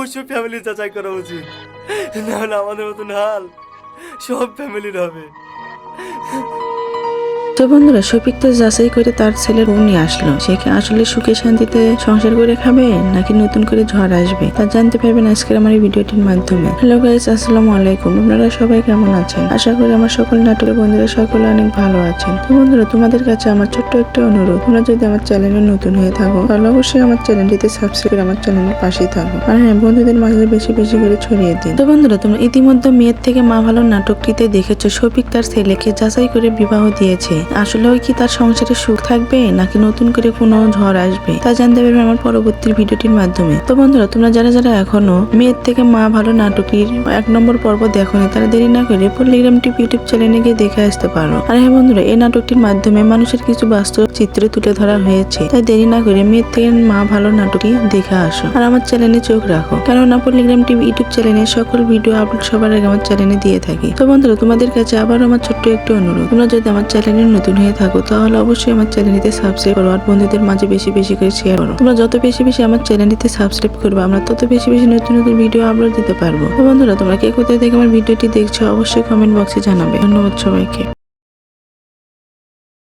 অবশ্যই ফ্যামিলি যাচাই করা উচিত, না হলে আমাদের মতন হাল সব ফ্যামিলির হবে। তো বন্ধুরা, শফিক তো যাচাই করে তার ছেলের বউ নিয়ে আসলো। সে কি আসলে সুখে শান্তিতে সংসার করে খাবে নাকি নতুন করে ঝড় আসবে, তা জানতে পারবেন আজকের আমার এই ভিডিওটির মাধ্যমে। হ্যালো গাইস, আসসালামু আলাইকুম। আপনারা সবাই কেমন আছেন? আশা করি আমার সকল নাটকের বন্ধুরা সকলে অনেক ভালো আছেন। তো বন্ধুরা, তোমাদের কাছে আমার ছোট্ট একটা অনুরোধ, তোমরা যদি আমার চ্যানেলে নতুন হয়ে থাকো তাহলে অবশ্যই আমার চ্যানেলটিতে সাবস্ক্রাইব করে আমার চ্যানেলের পাশেই থাকো, আর হ্যাঁ, বন্ধুদের মাঝে বেশি বেশি করে ছড়িয়ে দিন। তো বন্ধুরা, তোমরা ইতিমধ্যে মেয়ের থেকে মা ভালো নাটকটিতে দেখেছো শফিক তার ছেলেকে যাচাই করে বিবাহ দিয়েছে। আসলেও কি তার সংসারে সুখ থাকবে নাকি নতুন করে কোনো ঝড় আসবে, তা জানতে পারবে আমার পরবর্তী ভিডিওটির মাধ্যমে। তো বন্ধুরা, তোমরা যারা যারা এখনো মেয়ের থেকে মা ভালো নাটকের 1 নম্বর পর্ব দেখোনি, তারা দেরি না করে পল্লিগ্রাম টিভি ইউটিউব চ্যানেলে গিয়ে দেখে আসতে পারো। আর হ্যাঁ বন্ধুরা, এই নাটকটির মাধ্যমে মানুষের কিছু বাস্তব চিত্র তুলে ধরা হয়েছে, তাই দেরি না করে মেয়ের থেকে মা ভালো নাটকটি দেখে আসো আর আমার চ্যানেলে চোখ রাখো, কেননা পল্লিগ্রাম টিভি ইউটিউব চ্যানেলে সকল ভিডিও আপলোড সবার আগে আমার চ্যানেলে দিয়ে থাকি। তো বন্ধুরা, তোমাদের কাছে আবার আমার ছোট্ট একটু অনুরোধ, তোমরা যদি আমার চ্যানেলে নতুন হয়ে থাকো তাহলে অবশ্যই আমার চ্যানেলটিতে সাবস্ক্রাইব করো আর বন্ধুদের মাঝে বেশি বেশি করে শেয়ার করো। তোমরা যত বেশি বেশি আমার চ্যানেলটিতে সাবস্ক্রাইব করবে, আমরা তত বেশি বেশি নতুন নতুন ভিডিও আপলোড দিতে পারবো। তো বন্ধুরা, তোমরা কে কোথায় থেকে আমার ভিডিওটি দেখছো অবশ্যই কমেন্ট বক্সে জানাবে। ধন্যবাদ সবাইকে।